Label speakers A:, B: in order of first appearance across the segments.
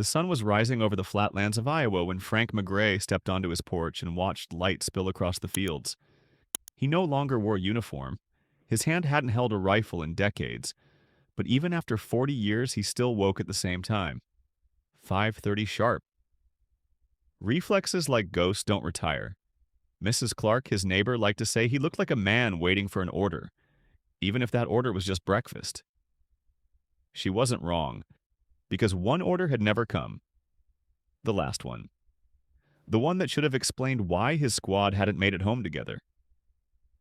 A: The sun was rising over the flatlands of Iowa when Frank McGray stepped onto his porch and watched light spill across the fields. He no longer wore uniform. His hand hadn't held a rifle in decades, but even after 40 years, he still woke at the same time. 5:30 sharp. Reflexes like ghosts don't retire. Mrs. Clark, his neighbor, liked to say he looked like a man waiting for an order, even if that order was just breakfast. She wasn't wrong, because one order had never come. The last one. The one that should have explained why his squad hadn't made it home together.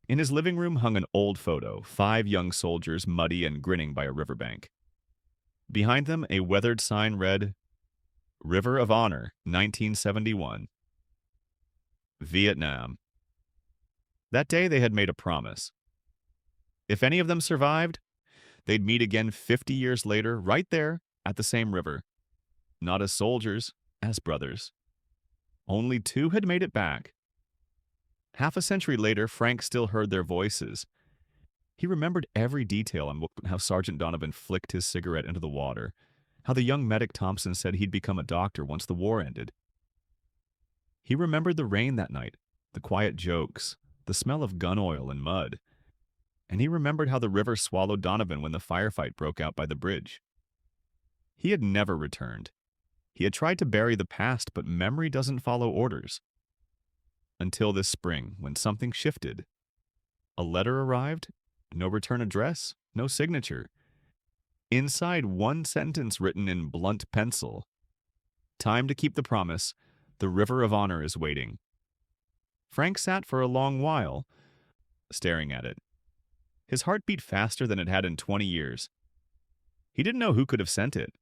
A: In his living room hung an old photo, 5 young soldiers muddy and grinning by a riverbank. Behind them, a weathered sign read, River of Honor, 1971. Vietnam. That day they had made a promise. If any of them survived, they'd meet again 50 years later, right there at the same river. Not as soldiers, as brothers. Only 2 had made it back. Half a century later, Frank still heard their voices. He remembered every detail on how Sergeant Donovan flicked his cigarette into the water, how the young medic Thompson said he'd become a doctor once the war ended. He remembered the rain that night, the quiet jokes, the smell of gun oil and mud, and he remembered how the river swallowed Donovan when the firefight broke out by the bridge. He had never returned. He had tried to bury the past, but memory doesn't follow orders. Until this spring, when something shifted. A letter arrived, no return address, no signature. Inside, one sentence written in blunt pencil. Time to keep the promise. The River of Honor is waiting. Frank sat for a long while, staring at it. His heart beat faster than it had in 20 years. He didn't know who could have sent it.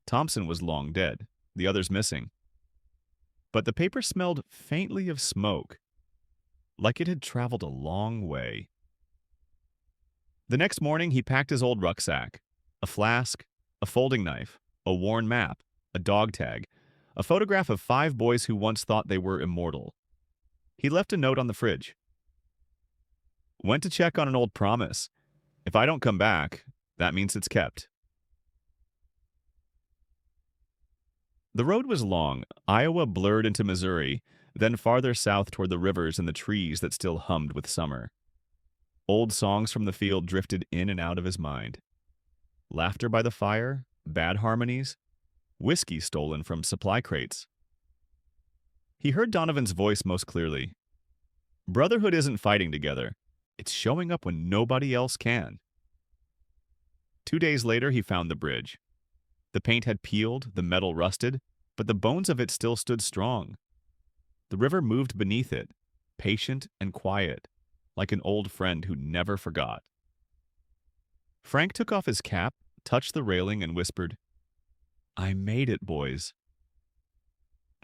A: Thompson was long dead, the others missing. But the paper smelled faintly of smoke, like it had traveled a long way. The next morning, he packed his old rucksack, a flask, a folding knife, a worn map, a dog tag, a photograph of 5 boys who once thought they were immortal. He left a note on the fridge. Went to check on an old promise. If I don't come back, that means it's kept. The road was long. Iowa blurred into Missouri, then farther south toward the rivers and the trees that still hummed with summer. Old songs from the field drifted in and out of his mind. Laughter by the fire, bad harmonies, whiskey stolen from supply crates. He heard Donovan's voice most clearly. Brotherhood isn't fighting together. It's showing up when nobody else can. 2 days later, he found the bridge. The paint had peeled, the metal rusted, but the bones of it still stood strong. The river moved beneath it, patient and quiet, like an old friend who never forgot. Frank took off his cap, touched the railing, and whispered, I made it, boys.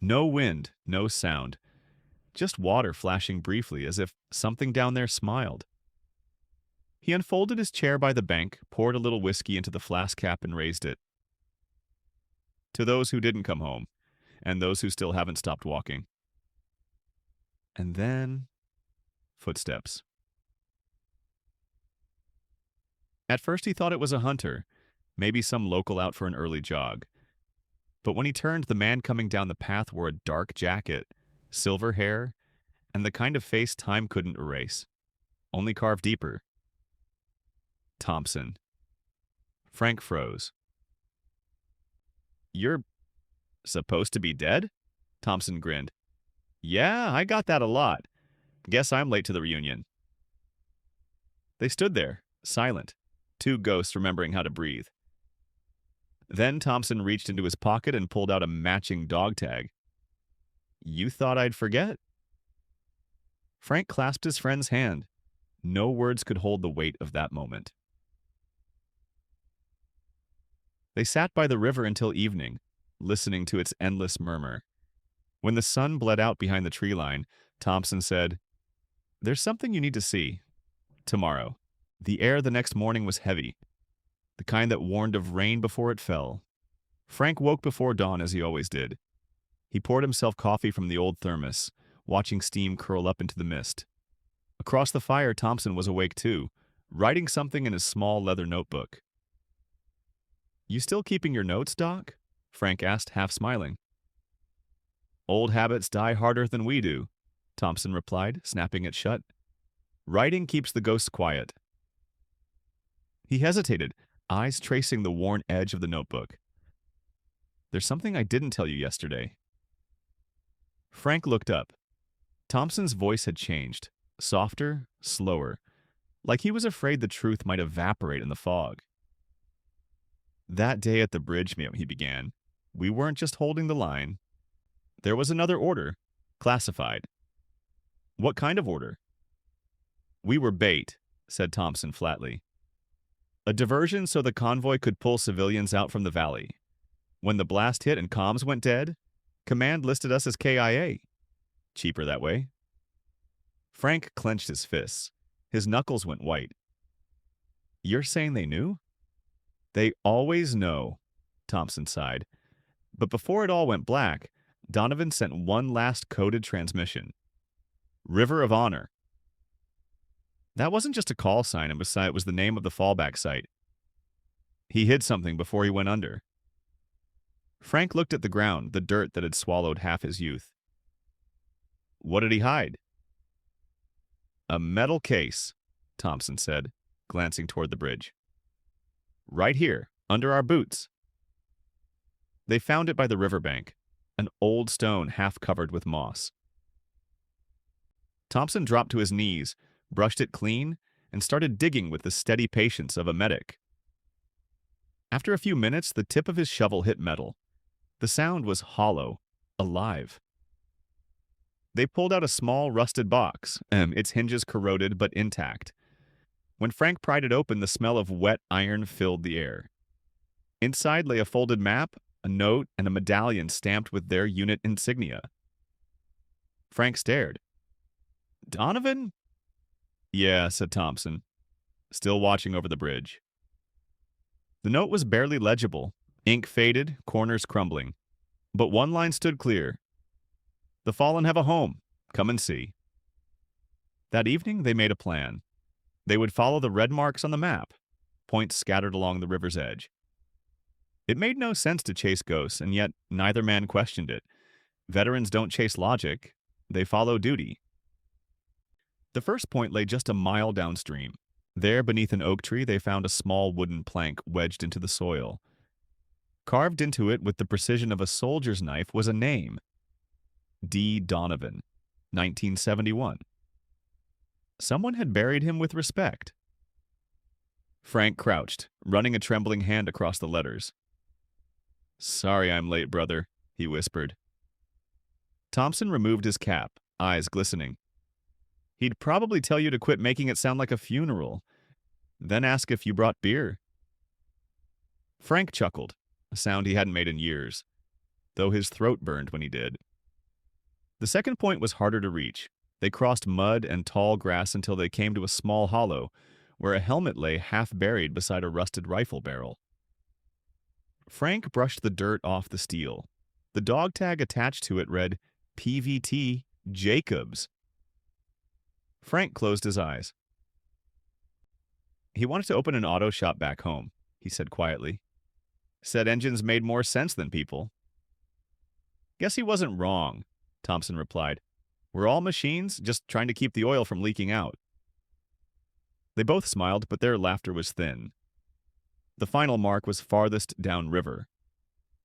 A: No wind, no sound, just water flashing briefly as if something down there smiled. He unfolded his chair by the bank, poured a little whiskey into the flask cap, and raised it. To those who didn't come home, and those who still haven't stopped walking. And then, footsteps. At first he thought it was a hunter, maybe some local out for an early jog. But when he turned, the man coming down the path wore a dark jacket, silver hair, and the kind of face time couldn't erase, only carve deeper. Thompson. Frank froze. You're supposed to be dead? Thompson grinned. Yeah, I got that a lot. Guess I'm late to the reunion. They stood there, silent, 2 ghosts remembering how to breathe. Then Thompson reached into his pocket and pulled out a matching dog tag. You thought I'd forget? Frank clasped his friend's hand. No words could hold the weight of that moment. They sat by the river until evening, listening to its endless murmur. When the sun bled out behind the tree line, Thompson said, There's something you need to see. Tomorrow. The air the next morning was heavy, the kind that warned of rain before it fell. Frank woke before dawn as he always did. He poured himself coffee from the old thermos, watching steam curl up into the mist. Across the fire, Thompson was awake too, writing something in his small leather notebook. You still keeping your notes, Doc? Frank asked, half smiling. Old habits die harder than we do, Thompson replied, snapping it shut. Writing keeps the ghosts quiet. He hesitated, eyes tracing the worn edge of the notebook. There's something I didn't tell you yesterday. Frank looked up. Thompson's voice had changed, softer, slower, like he was afraid the truth might evaporate in the fog. That day at the bridge, he began, we weren't just holding the line. There was another order, classified. What kind of order? We were bait, said Thompson flatly. A diversion so the convoy could pull civilians out from the valley. When the blast hit and comms went dead, command listed us as KIA. Cheaper that way. Frank clenched his fists. His knuckles went white. You're saying they knew? They always know, Thompson sighed. But before it all went black, Donovan sent one last coded transmission. River of Honor. That wasn't just a call sign, it was the name of the fallback site. He hid something before he went under. Frank looked at the ground, the dirt that had swallowed half his youth. What did he hide? A metal case, Thompson said, glancing toward the bridge. Right here, under our boots. They found it by the riverbank, an old stone half covered with moss. Thompson dropped to his knees, brushed it clean, and started digging with the steady patience of a medic. After a few minutes, the tip of his shovel hit metal. The sound was hollow, alive. They pulled out a small, rusted box, its hinges corroded but intact. When Frank pried it open, the smell of wet iron filled the air. Inside lay a folded map, a note, and a medallion stamped with their unit insignia. Frank stared. Donovan? Yeah, said Thompson, still watching over the bridge. The note was barely legible, ink faded, corners crumbling. But one line stood clear. The fallen have a home. Come and see. That evening, they made a plan. They would follow the red marks on the map, points scattered along the river's edge. It made no sense to chase ghosts, and yet neither man questioned it. Veterans don't chase logic. They follow duty. The first point lay just a mile downstream. There, beneath an oak tree, they found a small wooden plank wedged into the soil. Carved into it with the precision of a soldier's knife was a name. D. Donovan, 1971. Someone had buried him with respect. Frank crouched, running a trembling hand across the letters. Sorry I'm late, brother, he whispered. Thompson removed his cap, eyes glistening. He'd probably tell you to quit making it sound like a funeral, then ask if you brought beer. Frank chuckled, a sound he hadn't made in years, though his throat burned when he did. The second point was harder to reach. They crossed mud and tall grass until they came to a small hollow, where a helmet lay half buried beside a rusted rifle barrel. Frank brushed the dirt off the steel. The dog tag attached to it read, PVT Jacobs. Frank closed his eyes. He wanted to open an auto shop back home, he said quietly. Said engines made more sense than people. Guess he wasn't wrong, Thompson replied. We're all machines, just trying to keep the oil from leaking out. They both smiled, but their laughter was thin. The final mark was farthest downriver,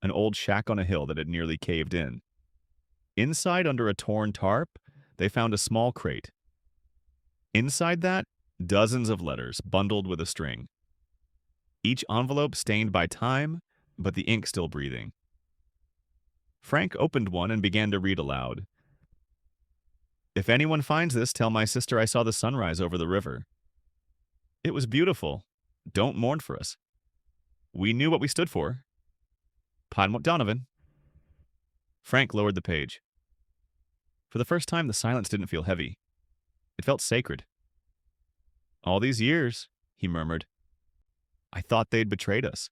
A: an old shack on a hill that had nearly caved in. Inside, under a torn tarp, they found a small crate. Inside that, dozens of letters bundled with a string. Each envelope stained by time, but the ink still breathing. Frank opened one and began to read aloud. If anyone finds this, tell my sister I saw the sunrise over the river. It was beautiful. Don't mourn for us. We knew what we stood for. Podmont Donovan. Frank lowered the page. For the first time, the silence didn't feel heavy. It felt sacred. All these years, he murmured. I thought they'd betrayed us.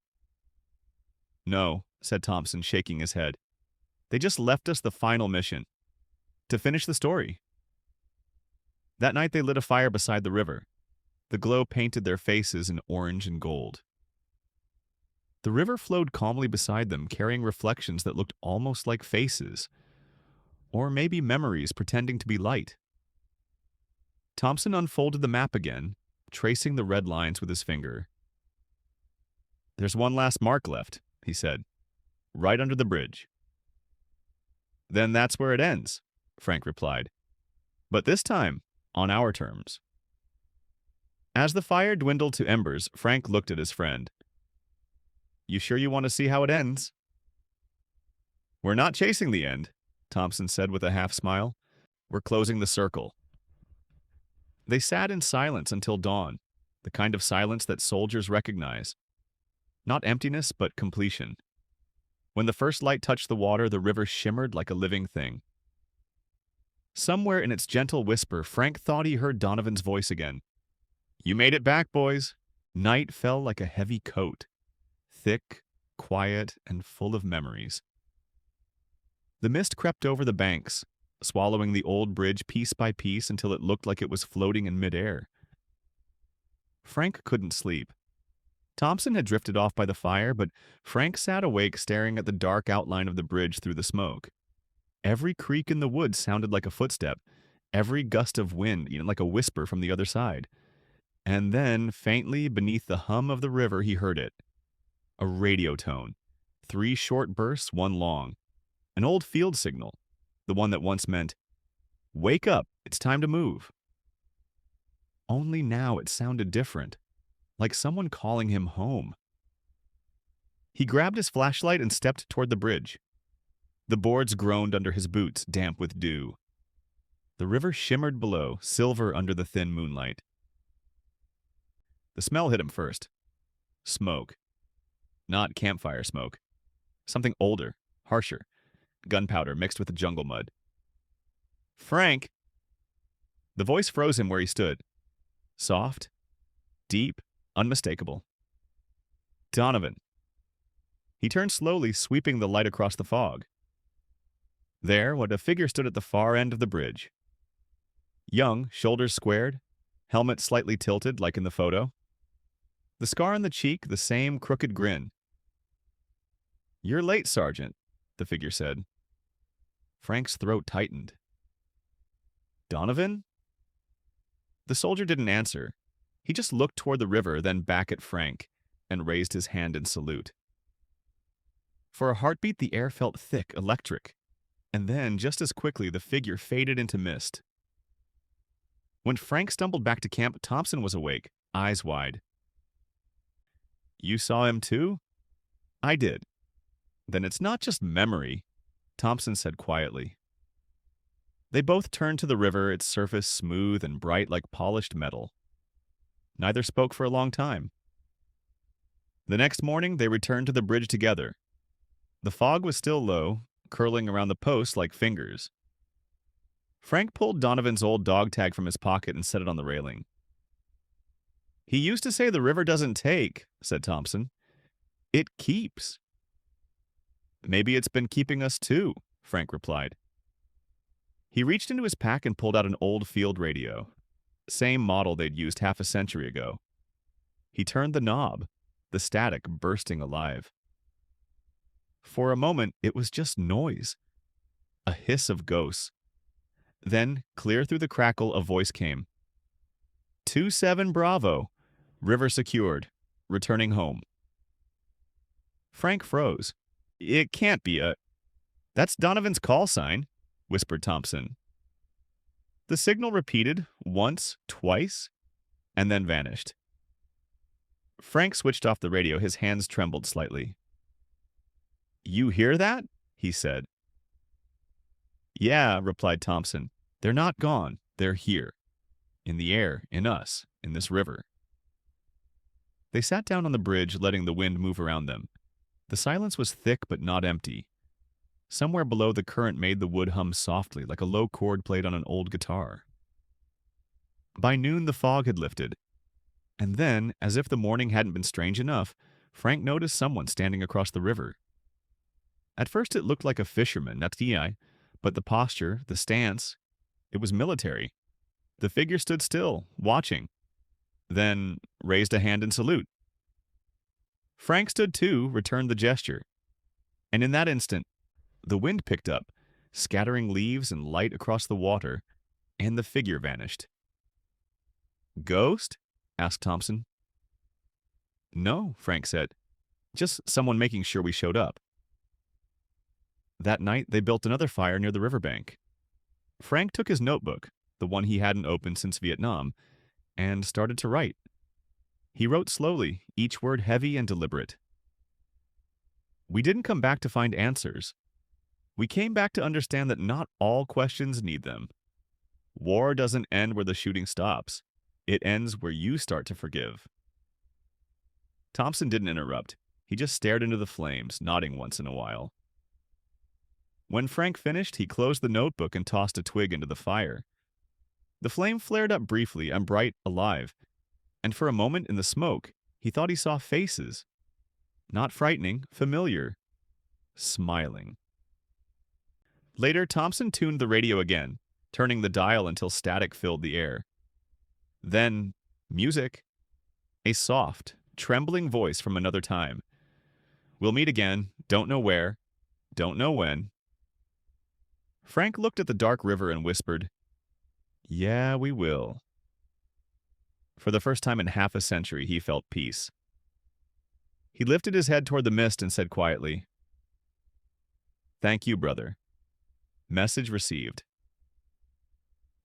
A: No, said Thompson, shaking his head. They just left us the final mission. To finish the story. That night they lit a fire beside the river. The glow painted their faces in orange and gold. The river flowed calmly beside them, carrying reflections that looked almost like faces, or maybe memories pretending to be light. Thompson unfolded the map again, tracing the red lines with his finger. "There's one last mark left," he said, "right under the bridge." "Then that's where it ends," Frank replied. "But this time, on our terms." As the fire dwindled to embers, Frank looked at his friend. "You sure you want to see how it ends?" "We're not chasing the end," Thompson said with a half smile. "We're closing the circle." They sat in silence until dawn, the kind of silence that soldiers recognize. Not emptiness, but completion. When the first light touched the water, the river shimmered like a living thing. Somewhere in its gentle whisper, Frank thought he heard Donovan's voice again. "You made it back, boys." Night fell like a heavy coat, thick, quiet, and full of memories. The mist crept over the banks, swallowing the old bridge piece by piece until it looked like it was floating in midair. Frank couldn't sleep. Thompson had drifted off by the fire, but Frank sat awake staring at the dark outline of the bridge through the smoke. Every creak in the woods sounded like a footstep, every gust of wind, like a whisper from the other side. And then, faintly beneath the hum of the river, he heard it. A radio tone. 3 short bursts, 1 long. An old field signal, the one that once meant, "Wake up, it's time to move." Only now it sounded different, like someone calling him home. He grabbed his flashlight and stepped toward the bridge. The boards groaned under his boots, damp with dew. The river shimmered below, silver under the thin moonlight. The smell hit him first. Smoke. Not campfire smoke. Something older, harsher. Gunpowder mixed with the jungle mud. "Frank!" The voice froze him where he stood. Soft, deep, unmistakable. "Donovan." He turned slowly, sweeping the light across the fog. There, a figure stood at the far end of the bridge. Young, shoulders squared, helmet slightly tilted like in the photo. The scar on the cheek, the same crooked grin. "You're late, Sergeant," the figure said. Frank's throat tightened. "Donovan?" The soldier didn't answer. He just looked toward the river, then back at Frank, and raised his hand in salute. For a heartbeat, the air felt thick, electric. And then, just as quickly, the figure faded into mist. When Frank stumbled back to camp, Thompson was awake, eyes wide. "You saw him too?" "I did." "Then it's not just memory," Thompson said quietly. They both turned to the river, its surface smooth and bright like polished metal. Neither spoke for a long time. The next morning, they returned to the bridge together. The fog was still low, curling around the posts like fingers. Frank pulled Donovan's old dog tag from his pocket and set it on the railing. "He used to say the river doesn't take," said Thompson. "It keeps." "Maybe it's been keeping us too," Frank replied. He reached into his pack and pulled out an old field radio. Same model they'd used half a century ago. He turned the knob, the static bursting alive. For a moment, it was just noise. A hiss of ghosts. Then, clear through the crackle, a voice came. 27 Bravo. River secured. Returning home." Frank froze. "It can't be a—" "That's Donovan's call sign," whispered Thompson. The signal repeated, once, twice, and then vanished. Frank switched off the radio. His hands trembled slightly. "You hear that?" he said. "Yeah," replied Thompson. "They're not gone. They're here. In the air, in us, in this river." They sat down on the bridge, letting the wind move around them. The silence was thick but not empty. Somewhere below, the current made the wood hum softly, like a low chord played on an old guitar. By noon, the fog had lifted. And then, as if the morning hadn't been strange enough, Frank noticed someone standing across the river. At first, it looked like a fisherman, but the posture, the stance, it was military. The figure stood still, watching, then raised a hand in salute. Frank stood too, returned the gesture, and in that instant, the wind picked up, scattering leaves and light across the water, and the figure vanished. Ghost? Asked Thompson. No, Frank said. Just someone making sure we showed up. That night, they built another fire near the riverbank. Frank took his notebook, the one he hadn't opened since Vietnam, and started to write. He wrote slowly, each word heavy and deliberate. We didn't come back to find answers. We came back to understand that not all questions need them. War doesn't end where the shooting stops. It ends where you start to forgive. Thompson didn't interrupt. He just stared into the flames, nodding once in a while. When Frank finished, he closed the notebook and tossed a twig into the fire. The flame flared up briefly and bright, alive, and for a moment in the smoke, he thought he saw faces. Not frightening, familiar. Smiling. Later, Thompson tuned the radio again, turning the dial until static filled the air. Then, music. A soft, trembling voice from another time. We'll meet again, don't know where, don't know when. Frank looked at the dark river and whispered, Yeah, we will. For the first time in half a century, he felt peace. He lifted his head toward the mist and said quietly, Thank you, brother. Message received.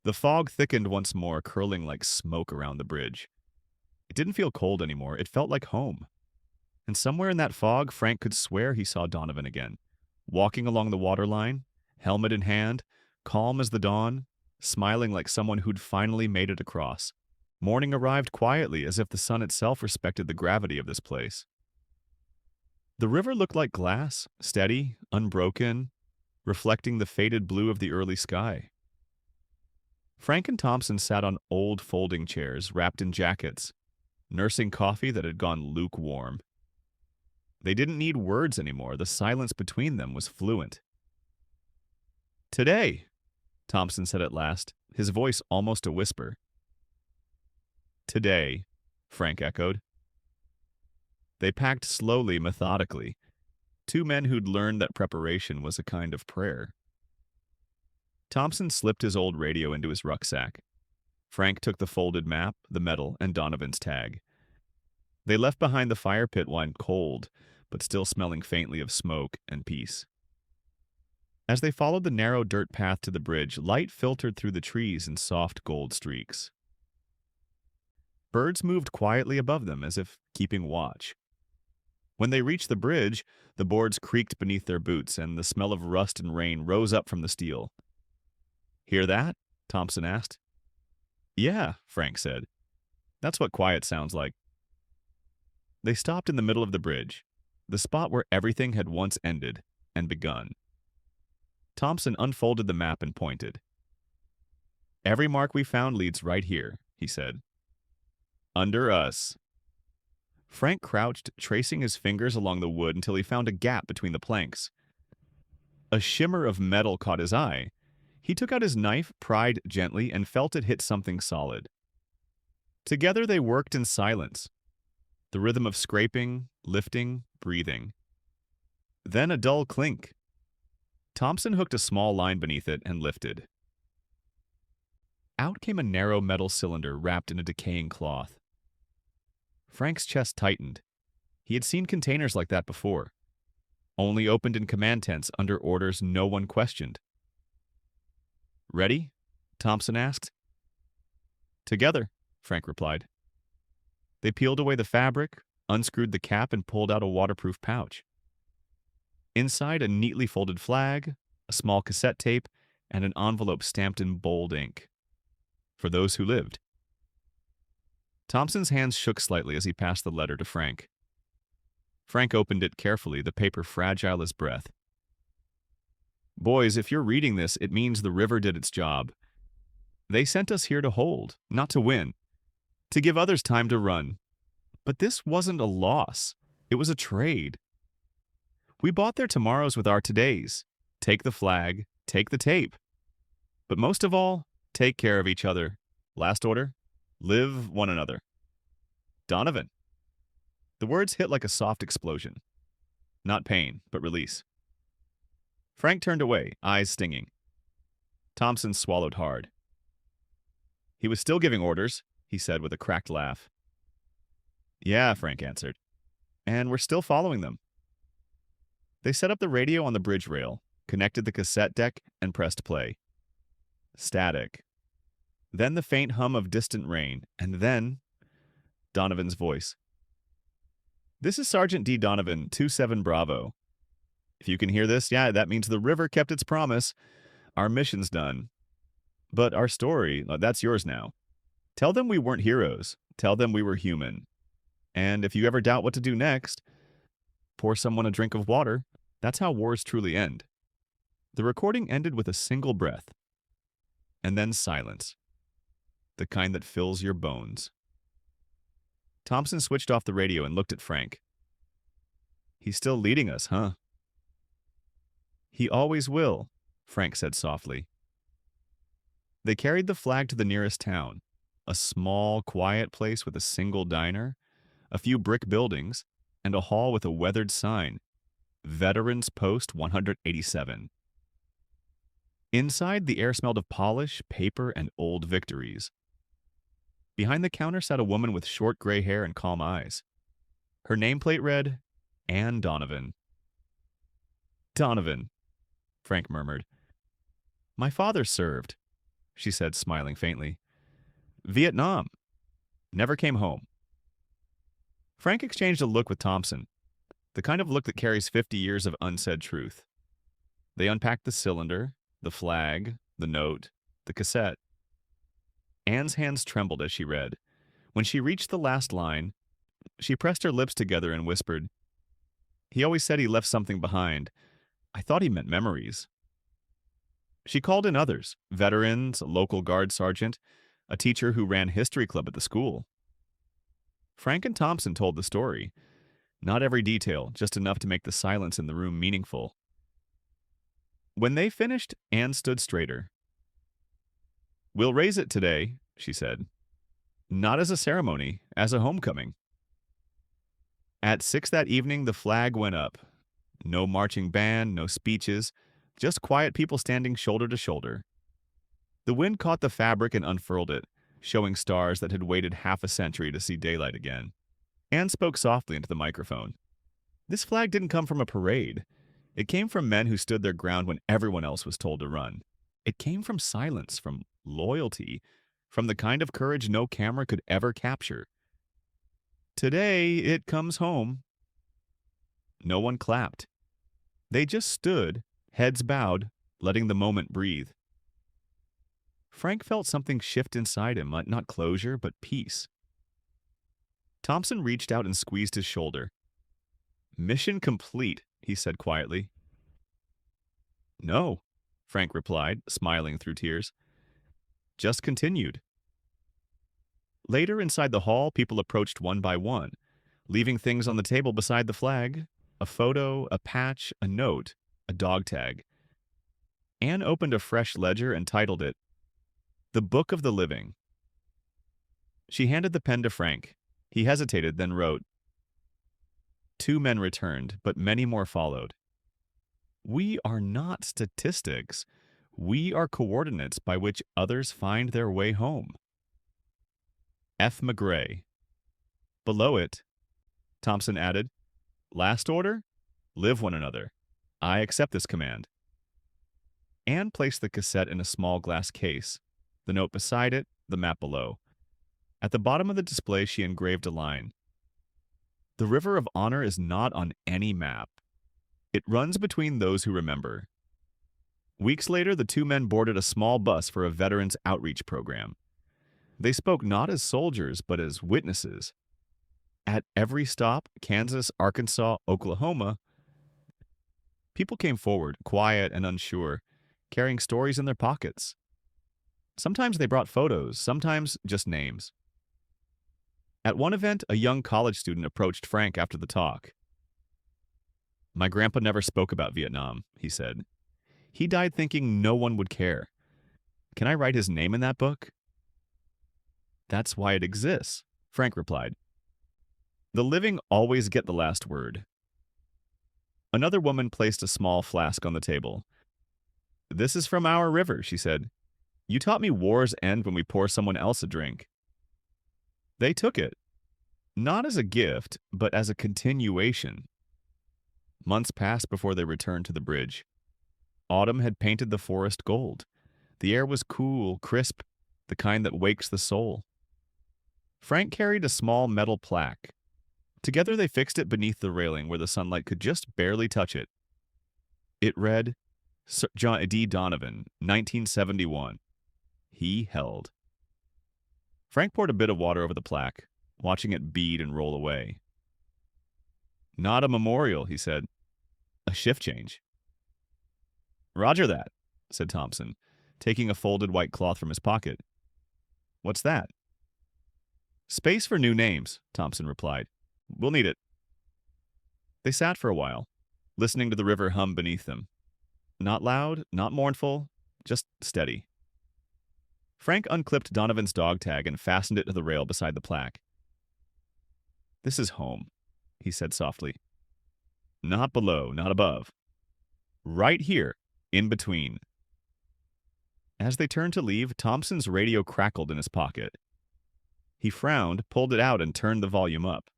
A: The fog thickened once more, curling like smoke around the bridge. It didn't feel cold anymore. It felt like home. And somewhere in that fog, Frank could swear he saw Donovan again, walking along the waterline, helmet in hand, calm as the dawn, smiling like someone who'd finally made it across. Morning arrived quietly, as if the sun itself respected the gravity of this place. The river looked like glass, steady, unbroken, reflecting the faded blue of the early sky. Frank and Thompson sat on old folding chairs, wrapped in jackets, nursing coffee that had gone lukewarm. They didn't need words anymore. The silence between them was fluent. Today, Thompson said at last, his voice almost a whisper. Today, Frank echoed. They packed slowly, methodically, two men who'd learned that preparation was a kind of prayer. Thompson slipped his old radio into his rucksack. Frank took the folded map, the medal, and Donovan's tag. They left behind the fire pit wine cold, but still smelling faintly of smoke and peace. As they followed the narrow dirt path to the bridge, light filtered through the trees in soft gold streaks. Birds moved quietly above them as if keeping watch. When they reached the bridge, the boards creaked beneath their boots, and the smell of rust and rain rose up from the steel. Hear that? Thompson asked. Yeah, Frank said. That's what quiet sounds like. They stopped in the middle of the bridge, the spot where everything had once ended and begun. Thompson unfolded the map and pointed. Every mark we found leads right here, he said. Under us. Frank crouched, tracing his fingers along the wood until he found a gap between the planks. A shimmer of metal caught his eye. He took out his knife, pried gently, and felt it hit something solid. Together they worked in silence, the rhythm of scraping, lifting, breathing. Then a dull clink. Thompson hooked a small line beneath it and lifted. Out came a narrow metal cylinder wrapped in a decaying cloth. Frank's chest tightened. He had seen containers like that before, only opened in command tents under orders no one questioned. Ready? Thompson asked. Together, Frank replied. They peeled away the fabric, unscrewed the cap, and pulled out a waterproof pouch. Inside, a neatly folded flag, a small cassette tape, and an envelope stamped in bold ink. For those who lived. Thompson's hands shook slightly as he passed the letter to Frank. Frank opened it carefully, the paper fragile as breath. Boys, if you're reading this, it means the river did its job. They sent us here to hold, not to win, to give others time to run. But this wasn't a loss. It was a trade. We bought their tomorrows with our todays. Take the flag, take the tape. But most of all, take care of each other. Last order, live one another. Donovan. The words hit like a soft explosion. Not pain, but release. Frank turned away, eyes stinging. Thompson swallowed hard. He was still giving orders, he said with a cracked laugh. Yeah, Frank answered. And we're still following them. They set up the radio on the bridge rail, connected the cassette deck, and pressed play. Static. Then the faint hum of distant rain, and then Donovan's voice. This is Sergeant D. Donovan, 27 Bravo. If you can hear this, yeah, that means the river kept its promise. Our mission's done. But our story, that's yours now. Tell them we weren't heroes. Tell them we were human. And if you ever doubt what to do next, pour someone a drink of water. That's how wars truly end. The recording ended with a single breath. And then silence. The kind that fills your bones. Thompson switched off the radio and looked at Frank. He's still leading us, huh? He always will, Frank said softly. They carried the flag to the nearest town, a small, quiet place with a single diner, a few brick buildings, and a hall with a weathered sign, Veterans Post 187. Inside, the air smelled of polish, paper, and old victories. Behind the counter sat a woman with short gray hair and calm eyes. Her nameplate read, Anne Donovan. Donovan, Frank murmured. My father served, she said, smiling faintly. Vietnam. Never came home. Frank exchanged a look with Thompson, the kind of look that carries 50 years of unsaid truth. They unpacked the cylinder, the flag, the note, the cassette. Anne's hands trembled as she read. When she reached the last line, she pressed her lips together and whispered, He always said he left something behind. I thought he meant memories. She called in others, veterans, a local guard sergeant, a teacher who ran history club at the school. Frank and Thompson told the story. Not every detail, just enough to make the silence in the room meaningful. When they finished, Anne stood straighter. We'll raise it today, she said. Not as a ceremony, as a homecoming. At 6 that evening, the flag went up. No marching band, no speeches, just quiet people standing shoulder to shoulder. The wind caught the fabric and unfurled it, showing stars that had waited half a century to see daylight again. Anne spoke softly into the microphone. This flag didn't come from a parade. It came from men who stood their ground when everyone else was told to run. It came from silence, from loyalty, from the kind of courage no camera could ever capture. Today, it comes home. No one clapped. They just stood, heads bowed, letting the moment breathe. Frank felt something shift inside him, not closure, but peace. Thompson reached out and squeezed his shoulder. Mission complete, he said quietly. No, Frank replied, smiling through tears. Just continued. Later, inside the hall, people approached one by one, leaving things on the table beside the flag, a photo, a patch, a note, a dog tag. Anne opened a fresh ledger and titled it, The Book of the Living. She handed the pen to Frank. He hesitated, then wrote, 2 men returned, but many more followed. We are not statistics. We are coordinates by which others find their way home. F. McGray. Below it, Thompson added, Last order? Live one another. I accept this command. Anne placed the cassette in a small glass case, the note beside it, the map below. At the bottom of the display, she engraved a line. The River of Honor is not on any map. It runs between those who remember. Weeks later, the 2 men boarded a small bus for a veterans outreach program. They spoke not as soldiers, but as witnesses. At every stop, Kansas, Arkansas, Oklahoma, people came forward, quiet and unsure, carrying stories in their pockets. Sometimes they brought photos, sometimes just names. At one event, a young college student approached Frank after the talk. My grandpa never spoke about Vietnam, he said. He died thinking no one would care. Can I write his name in that book? That's why it exists, Frank replied. The living always get the last word. Another woman placed a small flask on the table. This is from our river, she said. You taught me wars end when we pour someone else a drink. They took it, not as a gift, but as a continuation. Months passed before they returned to the bridge. Autumn had painted the forest gold. The air was cool, crisp, the kind that wakes the soul. Frank carried a small metal plaque. Together they fixed it beneath the railing where the sunlight could just barely touch it. It read, Sir John D. Donovan, 1971. He held. Frank poured a bit of water over the plaque, watching it bead and roll away. Not a memorial, he said. A shift change. Roger that, said Thompson, taking a folded white cloth from his pocket. What's that? Space for new names, Thompson replied. We'll need it. They sat for a while, listening to the river hum beneath them. Not loud, not mournful, just steady. Frank unclipped Donovan's dog tag and fastened it to the rail beside the plaque. This is home, he said softly. Not below, not above. Right here, in between. As they turned to leave, Thompson's radio crackled in his pocket. He frowned, pulled it out, and turned the volume up.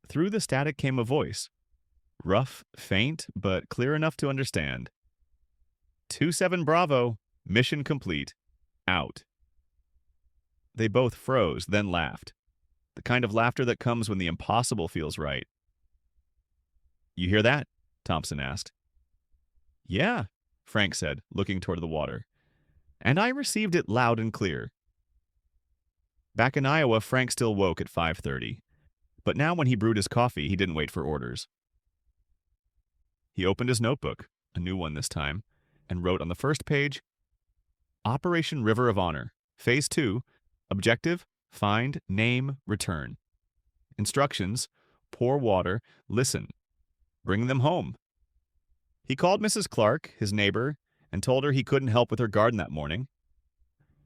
A: Through the static came a voice. Rough, faint, but clear enough to understand. 27 Bravo, mission complete. Out. They both froze, then laughed. The kind of laughter that comes when the impossible feels right. You hear that? Thompson asked. Yeah, Frank said, looking toward the water. And I received it loud and clear. Back in Iowa, Frank still woke at 5:30. But now when he brewed his coffee, he didn't wait for orders. He opened his notebook, a new one this time, and wrote on the first page, Operation River of Honor, Phase 2, Objective, Find, Name, Return. Instructions, pour water, listen. Bring them home. He called Mrs. Clark, his neighbor, and told her he couldn't help with her garden that morning.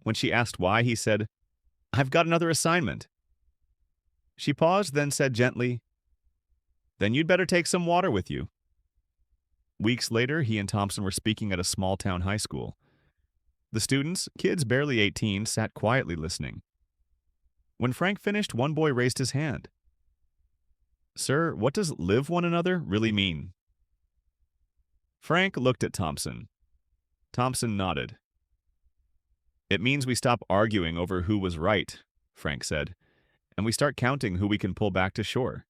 A: When she asked why, he said, I've got another assignment. She paused, then said gently, Then you'd better take some water with you. Weeks later, he and Thompson were speaking at a small-town high school. The students, kids barely 18, sat quietly listening. When Frank finished, one boy raised his hand. Sir, what does live one another really mean? Frank looked at Thompson. Thompson nodded. It means we stop arguing over who was right, Frank said, and we start counting who we can pull back to shore.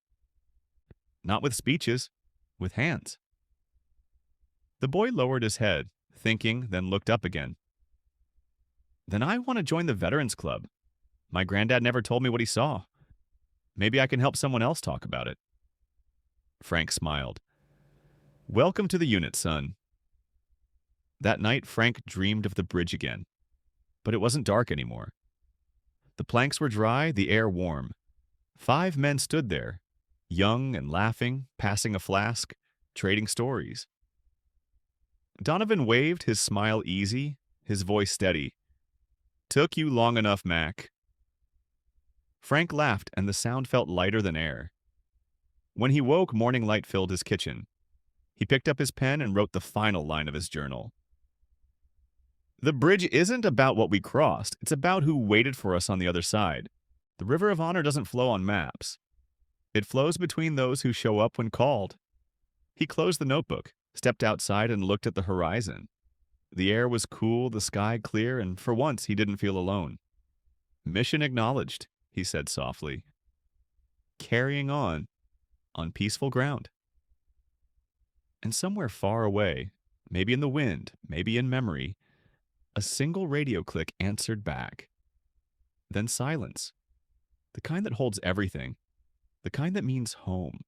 A: Not with speeches, with hands. The boy lowered his head, thinking, then looked up again. Then I want to join the Veterans Club. My granddad never told me what he saw. Maybe I can help someone else talk about it. Frank smiled. Welcome to the unit, son. That night, Frank dreamed of the bridge again. But it wasn't dark anymore. The planks were dry, the air warm. 5 men stood there, young and laughing, passing a flask, trading stories. Donovan waved, his smile easy, his voice steady. Took you long enough, Mac. Frank laughed, and the sound felt lighter than air. When he woke, morning light filled his kitchen. He picked up his pen and wrote the final line of his journal. The bridge isn't about what we crossed. It's about who waited for us on the other side. The River of Honor doesn't flow on maps. It flows between those who show up when called. He closed the notebook, stepped outside, and looked at the horizon. The air was cool, the sky clear, and for once he didn't feel alone. Mission acknowledged, he said softly. Carrying on peaceful ground. And somewhere far away, maybe in the wind, maybe in memory, a single radio click answered back. Then silence. The kind that holds everything. The kind that means home.